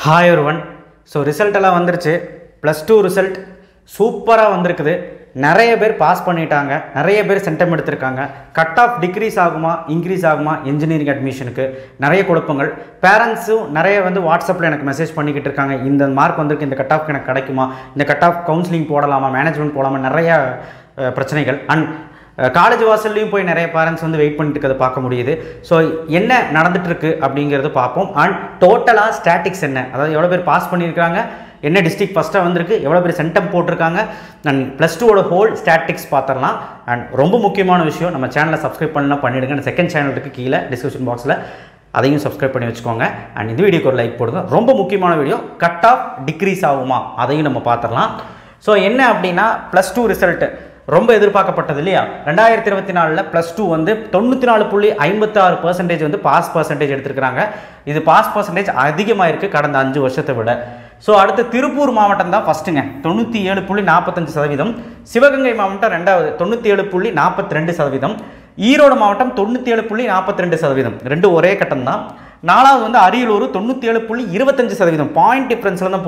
Hi everyone. So result எல்லாம் வந்துருச்சு. +2 result சூப்பரா வந்திருக்குது. நிறைய பேர் பாஸ் பண்ணிட்டாங்க. நிறைய பேர் சென்டம் எடுத்துருக்காங்க. கட் ஆஃப் டிக்ரீஸ் ஆகுமா இன்க்ரீஸ் ஆகுமா இன்ஜினியரிங் அட்மிஷனுக்கு நிறைய குழப்பங்கள். பேரண்ட்ஸும் நிறைய வந்து வாட்ஸ்அப்பில் எனக்கு மெசேஜ் பண்ணிக்கிட்டு இருக்காங்க. இந்த மார்க் வந்திருக்கு, இந்த கட் ஆஃப் எனக்கு கிடைக்குமா, இந்த கட் ஆஃப் கவுன்சிலிங் போடலாமா, மேனேஜ்மெண்ட் போடலாமா, நிறைய பிரச்சனைகள். அண்ட் காலேஜ் வாசல்லையும் போய் நிறைய பேரண்ட்ஸ் வந்து வெயிட் பண்ணிட்டு இருக்கிறத பார்க்க முடியுது. ஸோ என்ன நடந்துட்டுருக்கு அப்படிங்கிறது பார்ப்போம். அண்ட் டோட்டலாக ஸ்டாட்டிக்ஸ் என்ன, அதாவது எவ்வளோ பேர் பாஸ் பண்ணியிருக்காங்க, என்ன டிஸ்ட்ரிக்ட் ஃபஸ்ட்டாக வந்திருக்கு, எவ்வளோ பேர் சென்டம் போட்டிருக்காங்க, அண்ட் +2 ஹோல் ஸ்டாட்டிக்ஸ் பார்த்துடலாம். அண்ட் ரொம்ப முக்கியமான விஷயம், நம்ம சேனலை சப்ஸ்கிரைப் பண்ணலாம் பண்ணிவிடுங்க. செகண்ட் சேனலுக்கு கீழே டிஸ்கிரிப்ஷன் பாக்ஸில் அதையும் சப்ஸ்கிரைப் பண்ணி வச்சுக்கோங்க. அண்ட் இந்த வீடியோக்கு ஒரு லைக் போடுங்க. ரொம்ப முக்கியமான வீடியோ, கட் ஆஃப் டிக்ரீஸ் ஆகுமா அதையும் நம்ம பார்த்துடலாம். ஸோ என்ன அப்படின்னா +2 ரிசல்ட்டு ரொம்ப எதிர்பார்க்கப்பட்டது இல்லையா. 2024 +2 வந்து 94.56% வந்து பாஸ் பர்சன்டேஜ் எடுத்துருக்காங்க. இது பாஸ் பர்சன்டேஜ் அதிகமாக இருக்குது கடந்த 5 வருஷத்தை விட. ஸோ அடுத்து திருப்பூர் மாவட்டம் தான் ஃபஸ்ட்டுங்க, 97.45%. சிவகங்கை மாவட்டம் ரெண்டாவது 97.42%. ஈரோடு மாவட்டம் 97.42%. ரெண்டு ஒரே கட்டம் தான். நாலாவது வந்து அரியலூர் 97.25%. பாயிண்ட் டிஃப்ரென்ஸில் தான்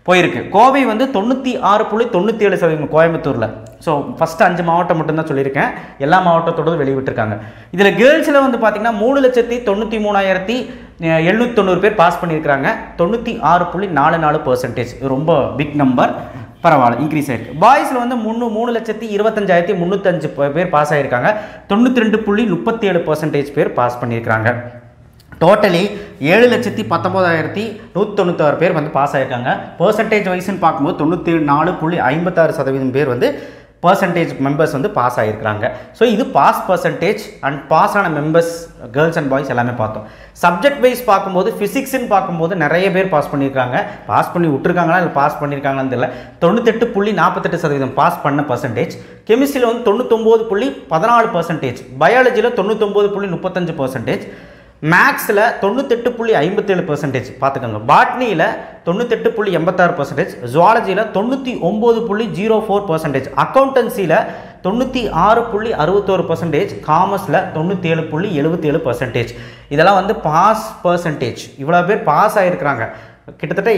போயிருக்கு. கோவை வந்து 96.97% கோயம்புத்தூரில். ஸோ ஃபஸ்ட்டு 5 மாவட்டம் மட்டும்தான் சொல்லியிருக்கேன், எல்லா மாவட்டத்தோடு வெளிவிட்டிருக்காங்க. இதில் கேர்ள்ஸில் வந்து பார்த்திங்கன்னா 3,93,790 பேர் பாஸ் பண்ணியிருக்கிறாங்க. 96.44%. ரொம்ப பிக் நம்பர், பரவாயில்ல, இன்க்ரீஸ் ஆகிருக்கு. பாய்ஸில் வந்து 3,25,305 பேர் பாஸ் ஆகியிருக்காங்க. 92.37% பேர் பாஸ் பண்ணியிருக்கிறாங்க. டோட்டலி 7,19,196 பேர் வந்து பாஸ் ஆகிருக்காங்க. பர்சன்டேஜ் வைஸ்ன்னு பார்க்கும்போது 94.56% பேர் வந்து பர்சன்டேஜ் மெம்பர்ஸ் வந்து பாஸ் ஆகிருக்கிறாங்க. ஸோ இது பாஸ் பர்சன்டேஜ் அண்ட் பாஸ் ஆன மெம்பர்ஸ் கேர்ள்ஸ் அண்ட் பாய்ஸ் எல்லாமே பார்த்தோம். சப்ஜெக்ட் வைஸ் பார்க்கும்போது ஃபிசிக்ஸ்ன்னு பார்க்கும்போது நிறைய பேர் பாஸ் பண்ணியிருக்காங்க. பாஸ் பண்ணி விட்டுருக்காங்களா இல்லை பாஸ் பண்ணியிருக்காங்களான்னு தெரியல. 98.48% பாஸ் பண்ண பர்சன்டேஜ். கெமிஸ்ட்ரியில் வந்து 99.14%. பயாலஜியில் 99.35%. மேக்ஸில் 98.57% பார்த்துக்கோங்க. பாட்னியில் 98.86%. ஜுவாலஜியில் 99.04%. அக்கௌண்டன்சியில் 96.61%. காமர்ஸில் 97.77%. இதெல்லாம் வந்து பாஸ் பர்சன்டேஜ். இவ்வளோ பேர் பாஸ் ஆகிருக்கிறாங்க. கிட்டத்தட்ட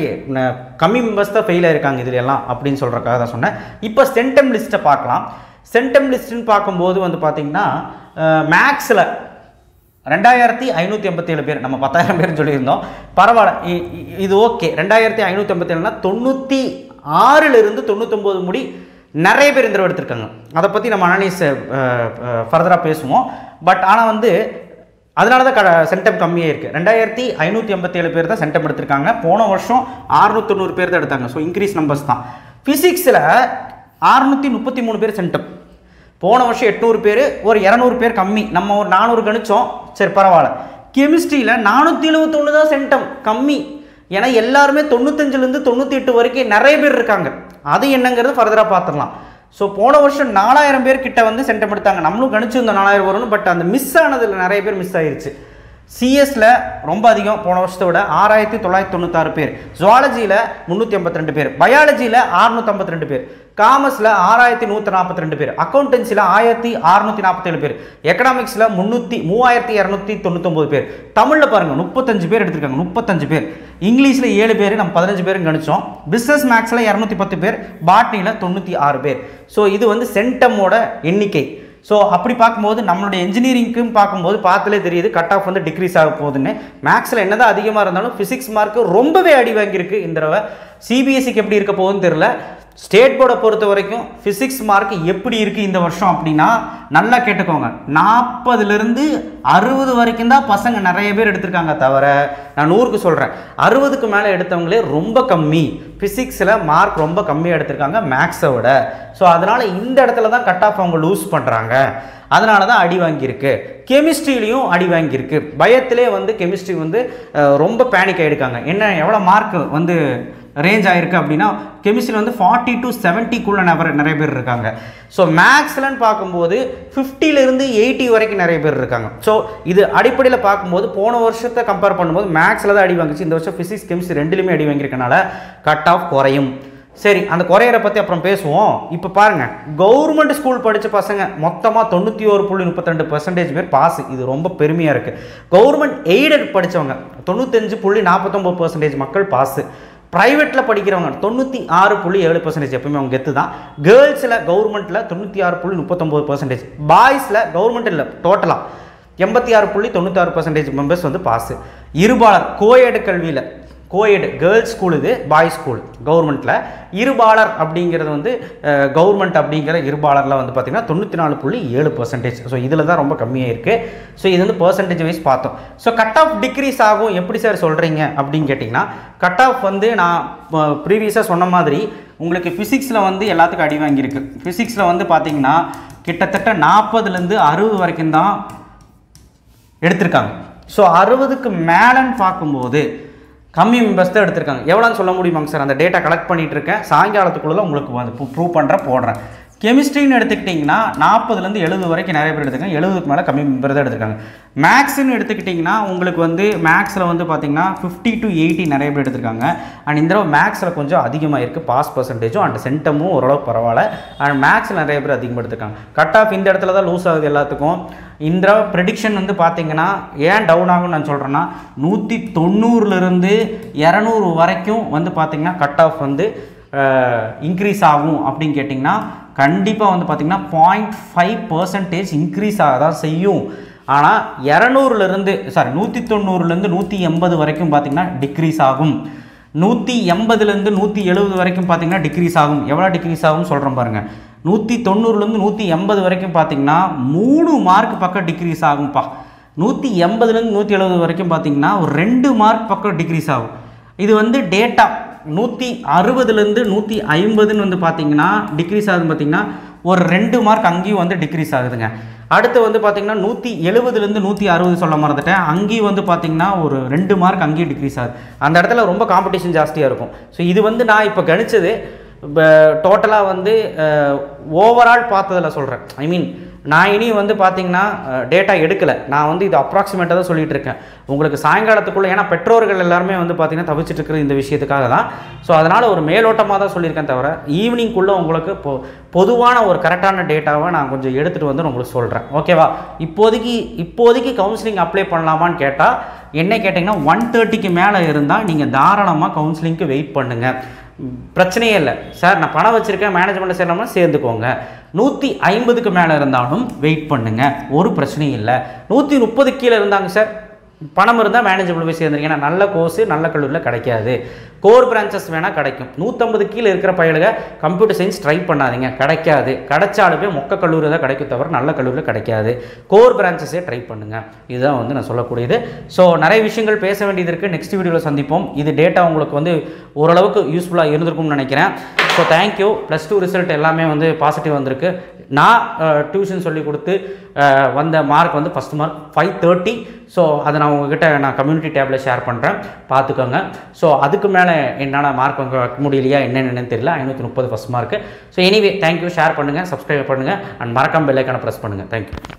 கம்மி மெம்பர்ஸ் தான் ஃபெயில் ஆகிருக்காங்க இதில் எல்லாம் அப்படின்னு சொல்கிறக்காக தான் சொன்னேன். இப்போ சென்டம் லிஸ்ட்டை பார்க்கலாம். சென்டம் லிஸ்ட்டுன்னு பார்க்கும்போது வந்து பார்த்திங்கன்னா மேக்ஸில் 2,587 பேர், நம்ம 10,000 பேர்னு சொல்லியிருந்தோம். பரவாயில்ல, இது ஓகே. 2,587னா 96லிருந்து 99 முடி நிறைய பேர் இந்த எடுத்திருக்காங்க. அதை பற்றி நம்ம அனலைஸ் ஃபர்தராக பேசுவோம். பட் ஆனால் வந்து அதனால தான் சென்டம் கம்மியாக இருக்குது. 2,587 பேர் தான் சென்டம் எடுத்திருக்காங்க. போன வருஷம் 690 பேர் தான் எடுத்தாங்க. ஸோ இன்க்ரீஸ் நம்பர்ஸ் தான். ஃபிசிக்ஸில் 633 பேர் சென்டம். போன வருஷம் 800 பேர், ஒரு 200 பேர் கம்மி. நம்ம ஒரு 400 கணிச்சோம், சரி பரவாயில்ல. கெமிஸ்ட்ரியில் 471 தான் சென்டம், கம்மி. ஏன்னா எல்லாருமே 95லேருந்து 98 வரைக்கும் நிறைய பேர் இருக்காங்க. அது என்னங்கிறது ஃபர்தராக பார்த்துடலாம். ஸோ போன வருஷம் 4000 பேர் கிட்ட வந்து சென்டம் எடுத்தாங்க. நம்மளும் கணிச்சிருந்தோம் 4000 வரும்னு. பட் அந்த மிஸ் ஆனதில் நிறைய பேர் மிஸ் ஆகிருச்சு. சிஎஸ்ல ரொம்ப அதிகம், போன வருஷத்தை விட 6,996 பேர். ஜுவாலஜியில் 382 பேர். பயாலஜியில் 652 பேர். காமர்ஸில் 6,142 பேர். அக்கௌண்டன்சியில் 1,647 பேர். எக்கனாமிக்ஸில் 3,299 பேர். தமிழில் பாருங்கள் 35 பேர் எடுத்திருக்காங்க. 35 பேர். இங்கிலீஷில் 7 பேர், நம்ம 15 பேரும் கணிச்சோம். பிஸ்னஸ் மேக்ஸில் 210 பேர். பாட்னியில் 96 பேர். ஸோ இது வந்து சென்டமோட எண்ணிக்கை. ஸோ அப்படி பார்க்கும்போது நம்மளுடைய இன்ஜினியரிங்க்கும் பார்க்கும்போது பார்த்தாலே தெரியுது கட் ஆஃப் வந்து டிக்ரீஸ் ஆக போகுதுன்னு. மேக்ஸில் என்ன தான் அதிகமாக இருந்தாலும் ஃபிசிக்ஸ் மார்க்கு ரொம்பவே அடி வாங்கியிருக்கு இந்த தடவை. சிபிஎஸ்சிக்கு எப்படி இருக்க போகுதுன்னு தெரியல. ஸ்டேட் போர்டை பொறுத்த வரைக்கும் ஃபிசிக்ஸ் மார்க் எப்படி இருக்குது இந்த வருஷம் அப்படின்னா, நல்லா கேட்டுக்கோங்க, 40லிருந்து 60 வரைக்கும் தான் பசங்க நிறைய பேர் எடுத்திருக்காங்க. தவிர நான் 100க்கு சொல்கிறேன், 60க்கு மேலே எடுத்தவங்களே ரொம்ப கம்மி. ஃபிசிக்ஸில் மார்க் ரொம்ப கம்மியாக எடுத்திருக்காங்க மேக்ஸை விட. ஸோ அதனால் இந்த இடத்துல தான் கட் ஆஃப் அவங்க லூஸ் பண்ணுறாங்க. அதனால தான் அடி வாங்கியிருக்கு. கெமிஸ்ட்ரியிலையும் அடி வாங்கியிருக்கு. பயத்திலே வந்து கெமிஸ்ட்ரி வந்து ரொம்ப பேனிக் ஆகிடுக்காங்க. என்ன எவ்வளோ மார்க் வந்து ரேஞ்ச் ஆகிருக்கு அப்படின்னா, கெமிஸ்ட்ரி வந்து 40 to 70க்குள்ளே நிறைய பேர் இருக்காங்க. ஸோ மேக்ஸ்லன்னு பார்க்கும்போது 50லிருந்து 80 வரைக்கும் நிறைய பேர் இருக்காங்க. ஸோ இது அடிப்படையில் பார்க்கும்போது போன வருஷத்தை கம்பேர் பண்ணும்போது மேக்ஸில் தான் அடி வாங்கிச்சு. இந்த வருஷம் ஃபிசிக்ஸ் கெமிஸ்ட்ரி ரெண்டுலையுமே அடி வாங்கியிருக்கனால கட் ஆஃப் குறையும். சரி, அந்த குறையரை பற்றி அப்புறம் பேசுவோம். இப்போ பாருங்கள், கவர்மெண்ட் ஸ்கூல் படித்த பசங்க மொத்தமாக 91.32% பேர் பாஸ். இது ரொம்ப பெருமையாக இருக்குது. கவர்மெண்ட் எய்டட் படித்தவங்க 95.49% மக்கள் பாஸு. ப்ரைவேட்டில் படிக்கிறவங்க 96.7%. எப்பவுமே அவங்க கெத்து தான். கேர்ள்ஸில் கவர்மெண்ட்டில் 96.39%. பாய்ஸில் கவர்மெண்ட் இல்லை, டோட்டலாக 86.96% மெம்பர்ஸ் வந்து பாஸு. இருபாலர் கோயெடு கல்வியில், கோயெடு கேர்ள்ஸ் ஸ்கூல், இது பாய்ஸ் ஸ்கூல் கவர்மெண்ட்டில். இருபாலர் அப்படிங்கிறது வந்து கவர்மெண்ட் அப்படிங்கிற இருபாலரில் வந்து பார்த்திங்கன்னா 94.7%. ஸோ இதில் தான் ரொம்ப கம்மியாக இருக்குது. ஸோ இது வந்து பர்சன்டேஜ் வைஸ் பார்த்தோம். ஸோ கட் ஆஃப் டிக்ரீஸ் ஆகும். எப்படி சார் சொல்கிறீங்க அப்படின்னு கேட்டிங்கன்னா, கட் ஆஃப் வந்து நான் ப்ரீவியஸாக சொன்ன மாதிரி உங்களுக்கு ஃபிசிக்ஸில் வந்து எல்லாத்துக்கும் அடி வாங்கியிருக்கு. ஃபிசிக்ஸில் வந்து பார்த்திங்கன்னா கிட்டத்தட்ட 40லேருந்து 60 வரைக்கும் தான் எடுத்திருக்காங்க. ஸோ 60க்கு மேலேன்னு பார்க்கும்போது கம்மி மெம்பர்ஸ் தான் எடுத்திருக்காங்க. எவ்வளோன்னு சொல்ல முடியுமாங்க சார்? அந்த டேட்டா கலெக்ட் பண்ணிகிட்டு இருக்கேன், சாயங்காலத்துக்குள்ளே உங்களுக்கு வந்து ப்ரூவ் பண்ணுறேன், போடுறேன். கெமிஸ்ட்ரின்னு எடுத்துக்கிட்டிங்கன்னா 40லேருந்து 70 வரைக்கும் நிறைய பேர் எடுத்துருக்காங்க. 70க்கு மேலே கம்மி மெம்பர் தான் எடுத்திருக்காங்க. மேக்ஸ்ன்னு எடுத்துக்கிட்டிங்கன்னா உங்களுக்கு வந்து மேக்ஸில் வந்து பார்த்திங்கன்னா 50 to 80 நிறைய பேர் எடுத்திருக்காங்க. அண்ட் இந்த தடவை மேக்ஸில் கொஞ்சம் அதிகமாக இருக்குது பாஸ் பர்சன்டேஜும், அண்ட் சென்டமும் ஓரளவுக்கு பரவாயில்ல. அண்ட் மேக்ஸில் நிறைய பேர் அதிகமாக எடுத்திருக்காங்க. கட் ஆஃப் இந்த இடத்துல தான் லூஸ் ஆகுது எல்லாத்துக்கும். இந்த ப்ரெடிக்ஷன் வந்து பார்த்திங்கன்னா ஏன் டவுன் ஆகும்னு நான் சொல்கிறேன்னா, 190லேருந்து 200 வரைக்கும் வந்து பார்த்திங்கன்னா கட் ஆஃப் வந்து இன்க்ரீஸ் ஆகும் அப்படின்னு கேட்டிங்கன்னா கண்டிப்பாக வந்து பார்த்திங்கன்னா 0.5% இன்க்ரீஸ் ஆக தான் செய்யும். ஆனால் 200லேருந்து 190லேருந்து 180 வரைக்கும் பார்த்திங்கன்னா டிக்ரீஸ் ஆகும். 180லேருந்து 170 வரைக்கும் பார்த்திங்கன்னா டிக்ரீஸ் ஆகும். எவ்வளோ டிக்ரீஸ் ஆகும் சொல்கிறேன் பாருங்கள். 190லேருந்து 180 வரைக்கும் பார்த்திங்கன்னா 3 மார்க் பக்கம் டிக்ரீஸ் ஆகும்ப்பா. 180லேருந்து 170 வரைக்கும் பார்த்திங்கன்னா ஒரு 2 மார்க் பக்கம் டிக்ரீஸ் ஆகும். இது வந்து டேட்டா. 160லேருந்து 150ன்னு வந்து பார்த்திங்கன்னா டிக்ரீஸ் ஆகுதுன்னு பார்த்திங்கன்னா ஒரு 2 மார்க் அங்கேயும் வந்து டிக்ரீஸ் ஆகுதுங்க. அடுத்து வந்து பார்த்திங்கன்னா 170லேருந்து 160 சொல்ல மறந்துட்டேன். அங்கேயும் வந்து பார்த்திங்கன்னா ஒரு 2 மார்க் அங்கேயும் டிக்ரீஸ் ஆகுது. அந்த இடத்துல ரொம்ப காம்படிஷன் ஜாஸ்தியாக இருக்கும். ஸோ இது வந்து நான் இப்போ கணிச்சது டோட்டலாக வந்து ஓவரால் பார்த்ததில் சொல்கிறேன். ஐ மீன் நான் இனி வந்து பார்த்திங்கன்னா டேட்டா எடுக்கலை, நான் வந்து இது அப்ராக்சிமேட்டாக தான் சொல்லிகிட்டு இருக்கேன் உங்களுக்கு சாயங்காலத்துக்குள்ளே. ஏன்னா பெற்றோர்கள் எல்லாருமே வந்து பார்த்திங்கன்னா தவிச்சிட்டு இருக்கிறது இந்த விஷயத்துக்காக தான். ஸோ அதனால் ஒரு மேலோட்டமாக தான் சொல்லியிருக்கேன் தவிர ஈவினிங்குள்ளே உங்களுக்கு பொதுவான ஒரு கரெக்டான டேட்டாவை நான் கொஞ்சம் எடுத்துகிட்டு வந்து உங்களுக்கு சொல்கிறேன். ஓகேவா? இப்போதைக்கு கவுன்சிலிங் அப்ளை பண்ணலாமான்னு கேட்டால் என்ன கேட்டிங்கன்னா 130க்கு மேலே இருந்தால் நீங்கள் தாராளமாக கவுன்சிலிங்க்கு வெயிட் பண்ணுங்கள், பிரச்சனையே இல்லை. சார் நான் பணம் வச்சுருக்கேன், மேனேஜ்மெண்ட்டில் சேரலாமா சேர்ந்துக்கோங்க. 150க்கு மேலே இருந்தாலும் வெயிட் பண்ணுங்கள், ஒரு பிரச்சனையும் இல்லை. 130 கீழே இருந்தாங்க சார், பணம் இருந்தால் மேனேஜபிள் போய் சேர்ந்துருங்க. ஏன்னா நல்ல கோர்ஸு நல்ல கல்லூரியில் கிடைக்காது. கோர் பிரான்ச்சஸ் வேணால் கிடைக்கும். 150 கீழே இருக்கிற பையலுங்க கம்ப்யூட்டர் சயின்ஸ் ட்ரை பண்ணாதீங்க, கிடைக்காது. கிடைச்சாலுமே மொக்க கல்லூரி தான் கிடைக்கும் தவிர நல்ல கல்லூரியில் கிடைக்காது. கோர் பிரான்ச்சஸே ட்ரை பண்ணுங்கள். இதுதான் வந்து நான் சொல்லக்கூடியது. ஸோ நிறைய விஷயங்கள் பேச வேண்டியது இருக்குது. நெக்ஸ்ட் வீடியோவில் சந்திப்போம். இது டேட்டா உங்களுக்கு வந்து ஓரளவுக்கு யூஸ்ஃபுல்லாக இருந்திருக்கும்னு நினைக்கிறேன். So thank you. +2 ரிசல்ட் எல்லாமே வந்து பாசிட்டிவ் வந்திருக்கு. நான் டியூஷன் சொல்லி கொடுத்து வந்த மார்க் வந்து ஃபஸ்ட் மார்க் 530. ஸோ அதை நான் உங்ககிட்ட நான் கம்யூனிட்டி டேப்பில் ஷேர் பண்ணுறேன், பார்த்துக்கோங்க. ஸோ அதுக்கு மேலே என்னால் மார்க் வைக்க முடியலையா என்னென்னு தெரியல. 530 first mark. So anyway thank you. Share பண்ணுங்கள், சப்ஸ்கிரைப் பண்ணுங்கள், அண்ட் மறக்காம பெல் ஐக்கானை ப்ரெஸ் பண்ணுங்கள். தேங்க்யூ.